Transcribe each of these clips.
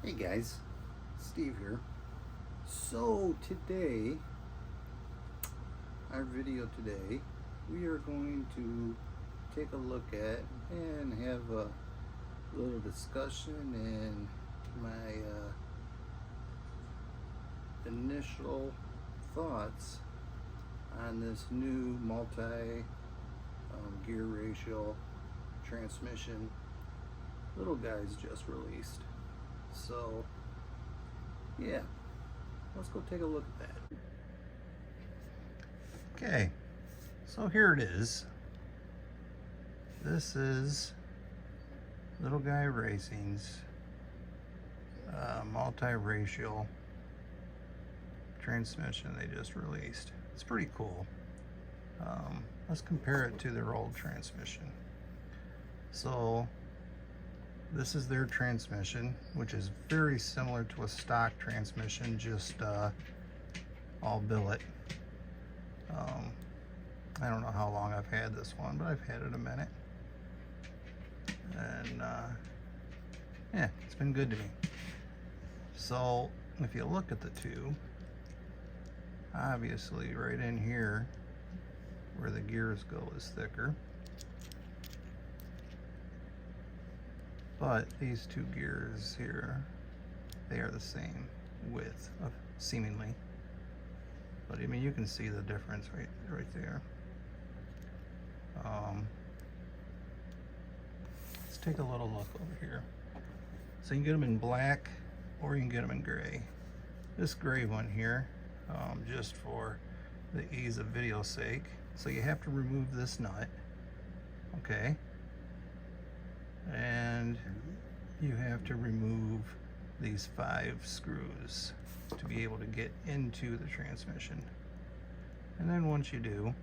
Hey guys, Steve here. So today, our video today, we are going to take a look at and have a little discussion and my initial thoughts on this new multi gear ratio transmission little guys just released. So yeah, let's go take a look at that. Okay, so here it is. This is Little Guy Racing's multi-ratio transmission they just released. It's pretty cool. Let's compare it to their old transmission. So this is their transmission, which is very similar to a stock transmission, just all billet. I don't know how long I've had this one, but I've had it a minute. And yeah, it's been good to me. So if you look at the two, obviously right in here where the gears go is thicker. But these two gears here, they are the same width, seemingly. But I mean, you can see the difference right there. Let's take a little look over here. So you can get them in black or you can get them in gray. This gray one here, just for the ease of video sake. So you have to remove this nut, okay? And you have to remove these 5 screws to be able to get into the transmission. And then once you do,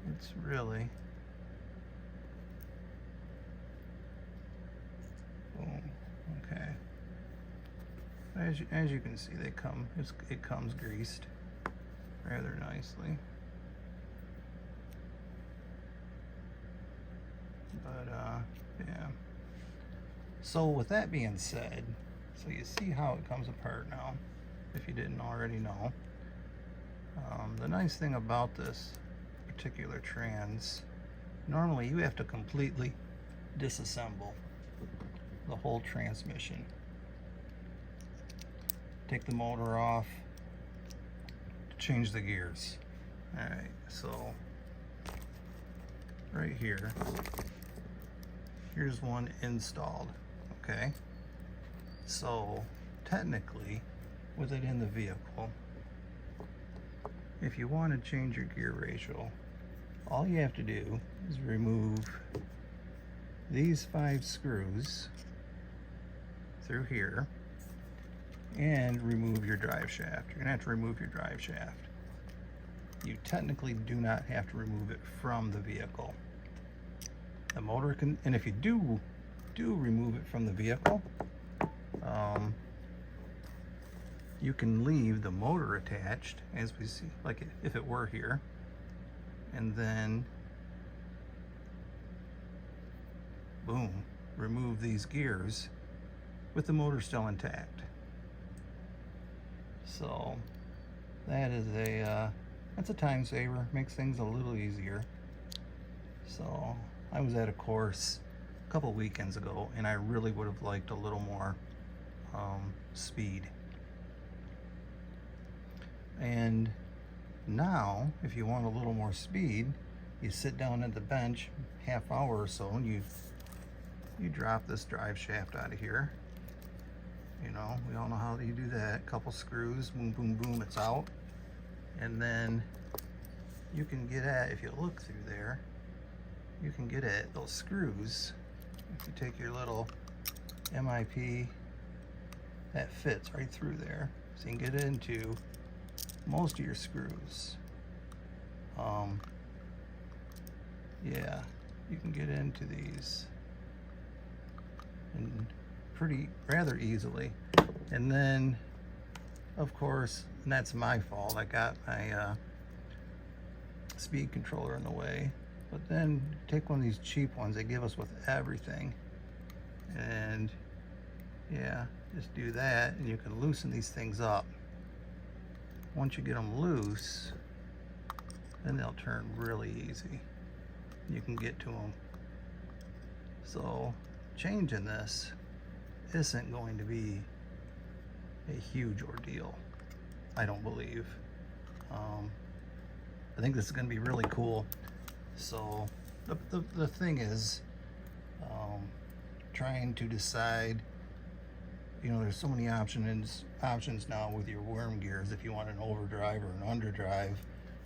it's really boom. Okay. As you can see, it comes greased rather nicely. But yeah. So with that being said, so you see how it comes apart now, if you didn't already know. The nice thing about this particular trans, normally you have to completely disassemble the whole transmission. Take the motor off to change the gears. Alright, so right here, here's one installed, okay? So technically, with it in the vehicle, if you want to change your gear ratio, all you have to do is remove these 5 screws through here and remove your drive shaft. You're gonna have to remove your drive shaft. You technically do not have to remove it from the vehicle. The motor can, and if you do remove it from the vehicle, you can leave the motor attached, as we see, like if it were here, and then boom, remove these gears with the motor still intact. So that is that's a time saver, makes things a little easier. So I was at a course a couple weekends ago, and I really would have liked a little more speed. And now, if you want a little more speed, you sit down at the bench, half hour or so, and you drop this drive shaft out of here. You know, we all know how you do that. Couple screws, boom, boom, boom, it's out. And then you can get at, if you look through there, you can get at those screws. If you take your little MIP, that fits right through there. So you can get into most of your screws. Yeah, you can get into these and rather easily. And then, of course, and that's my fault, I got my speed controller in the way. But then take one of these cheap ones they give us with everything, and Yeah, just do that and you can loosen these things up. Once you get them loose, then they'll turn really easy. You can get to them. So changing this isn't going to be a huge ordeal, I don't believe. I think this is going to be really cool. So the thing is, trying to decide, you know, there's so many options now with your worm gears, if you want an overdrive or an underdrive,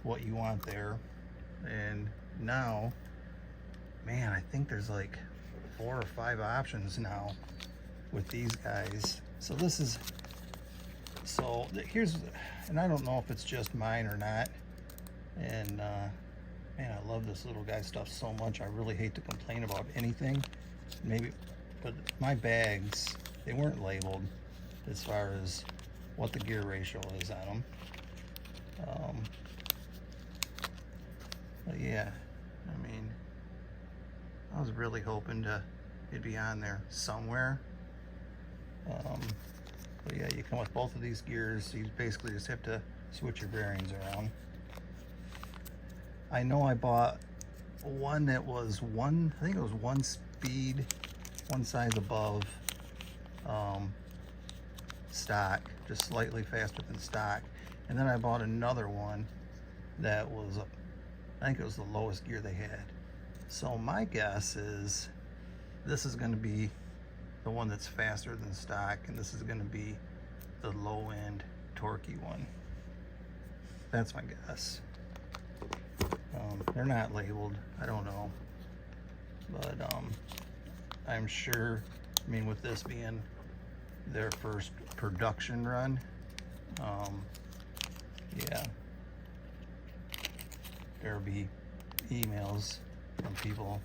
what you want there. And now, man, I think there's like 4 or 5 options now with these guys. So this is, so here's, and I don't know if it's just mine or not. And man, I love this little guy stuff so much. I really hate to complain about anything. Maybe, but my bags, they weren't labeled as far as what the gear ratio is on them. But yeah, I mean, I was really hoping it'd be on there somewhere. But yeah, you come with both of these gears, so you basically just have to switch your bearings around. I know I bought one that was I think it was 1 speed, 1 size above stock, just slightly faster than stock. And then I bought another one that was, I think it was the lowest gear they had. So my guess is this is going to be the one that's faster than stock, and this is going to be the low end torquey one. That's my guess. They're not labeled, I don't know, but I'm sure, I mean, with this being their first production run, yeah, there'll be emails from people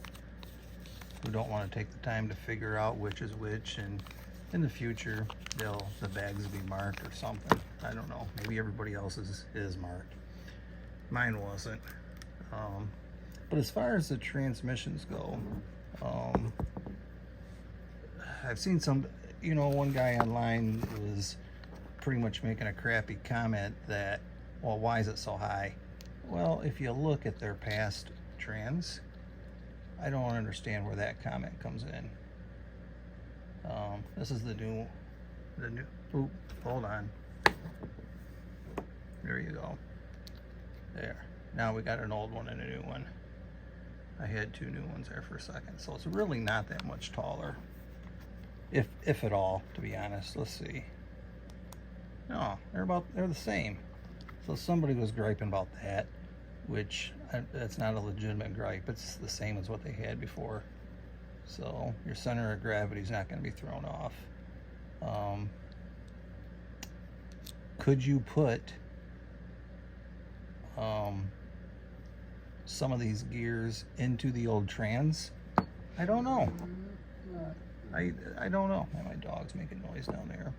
who don't want to take the time to figure out which is which, and in the future the bags will be marked or something. I don't know, maybe everybody else's is marked. Mine wasn't. But as far as the transmissions go, I've seen some, you know, one guy online was pretty much making a crappy comment that, well, why is it so high? Well, if you look at their past trans, I don't understand where that comment comes in. This is the new, oop, hold on. There you go. There. Now we got an old one and a new one. I had 2 new ones there for a second. So it's really not that much taller. If at all, to be honest. Let's see. No, they're the same. So somebody was griping about that, which that's not a legitimate gripe. It's the same as what they had before. So your center of gravity is not going to be thrown off. Could you put some of these gears into the old trans? I don't know. I don't know. Man, my dog's making noise down there.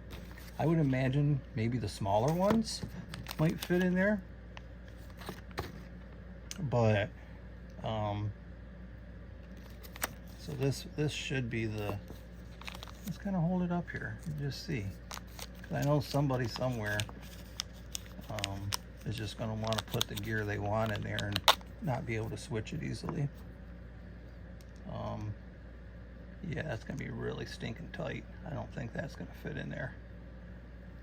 I would imagine maybe the smaller ones might fit in there, but so this should be the, let's kind of hold it up here and just see, because I know somebody somewhere is just going to want to put the gear they want in there and not be able to switch it easily. Yeah, that's going to be really stinking tight. I don't think that's going to fit in there.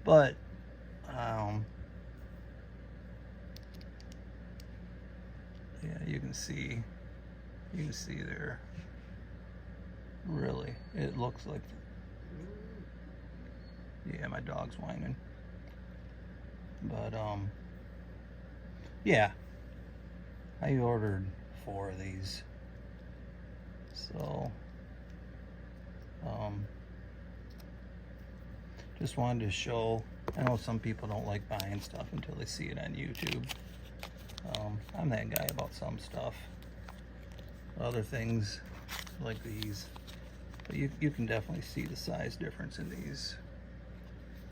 But yeah, you can see there. Really, it looks like, yeah, my dog's whining. But yeah, I ordered 4 of these, so just wanted to show. I know some people don't like buying stuff until they see it on YouTube. I'm that guy about some stuff. Other things like these, but you can definitely see the size difference in these.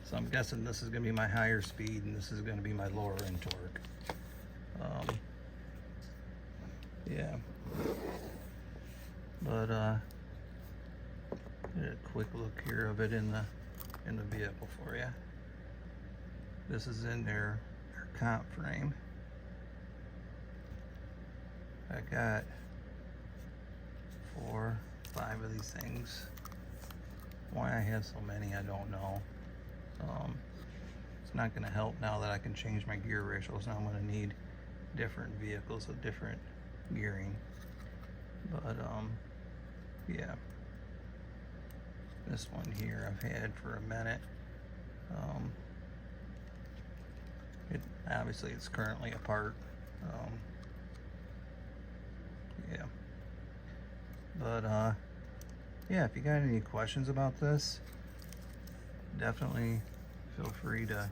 So I'm guessing this is going to be my higher speed and this is going to be my lower end torque. Yeah, but get a quick look here of it in the in the vehicle for you. This is in their comp frame. I got 4, 5 of these things. Why I have so many, I don't know. It's not going to help now that I can change my gear ratios. Now I'm going to need different vehicles with different gearing. But yeah, this one here I've had for a minute. Obviously it's currently apart. Yeah, but yeah, if you got any questions about this, definitely feel free to,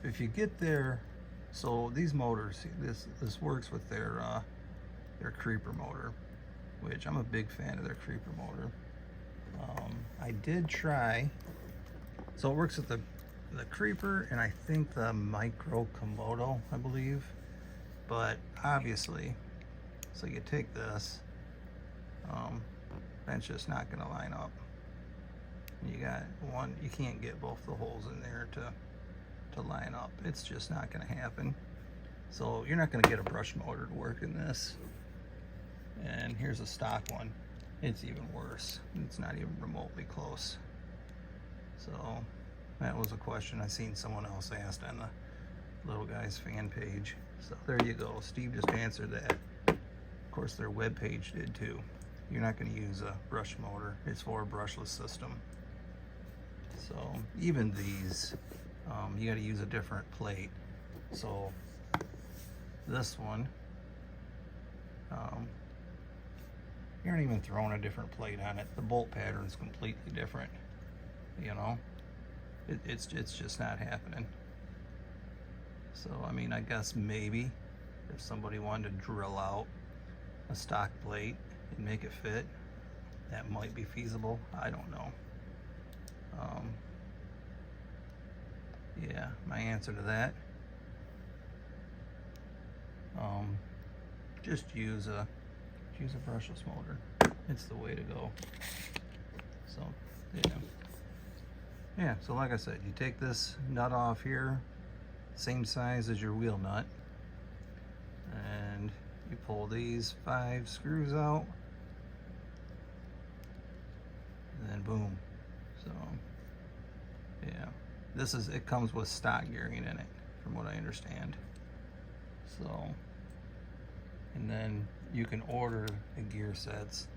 if you get there. So these motors, this works with their creeper motor, which I'm a big fan of their creeper motor. I did try, so it works with the creeper and I think the micro Komodo, I believe, but obviously, so you take this, that's just not going to line up. You got one, you can't get both the holes in there to line up. It's just not going to happen. So you're not going to get a brush motor to work in this. And here's a stock one. It's even worse. It's not even remotely close. So that was a question I seen someone else asked on the Little Guys fan page. So there you go. Steve just answered that. Of course, their web page did too. You're not going to use a brush motor. It's for a brushless system. So even these, you got to use a different plate. So this one, you aren't even throwing a different plate on it. The bolt pattern is completely different. You know, it's just not happening. So I mean, I guess maybe if somebody wanted to drill out a stock plate and make it fit, that might be feasible. I don't know. Yeah, my answer to that, just use a brushless motor. It's the way to go. So yeah, so like I said, you take this nut off here, same size as your wheel nut, and you pull these 5 screws out, and then boom. So yeah, it comes with stock gearing in it, from what I understand. So, and then you can order the gear sets.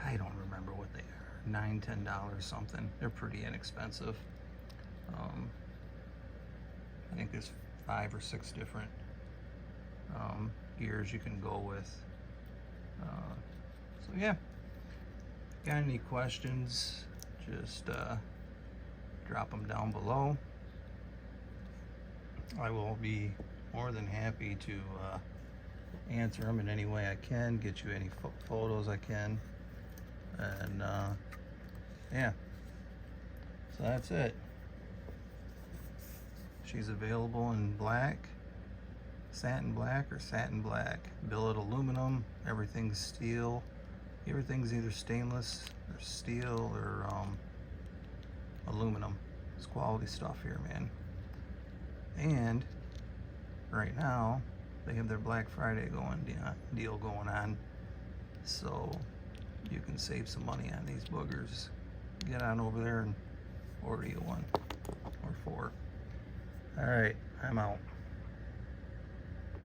I don't remember what they are, $9, $10 something. They're pretty inexpensive. I think there's 5 or 6 different gears you can go with. So yeah, got any questions, just drop them down below. I will be more than happy to answer them in any way I can, get you any photos I can, and yeah, so that's it. She's available in black, satin black, or satin black, billet aluminum. Everything's steel. Everything's either stainless or steel or aluminum. It's quality stuff here, man. And right now they have their Black Friday deal going on, so you can save some money on these boogers. Get on over there and order you one or 4. All right, I'm out.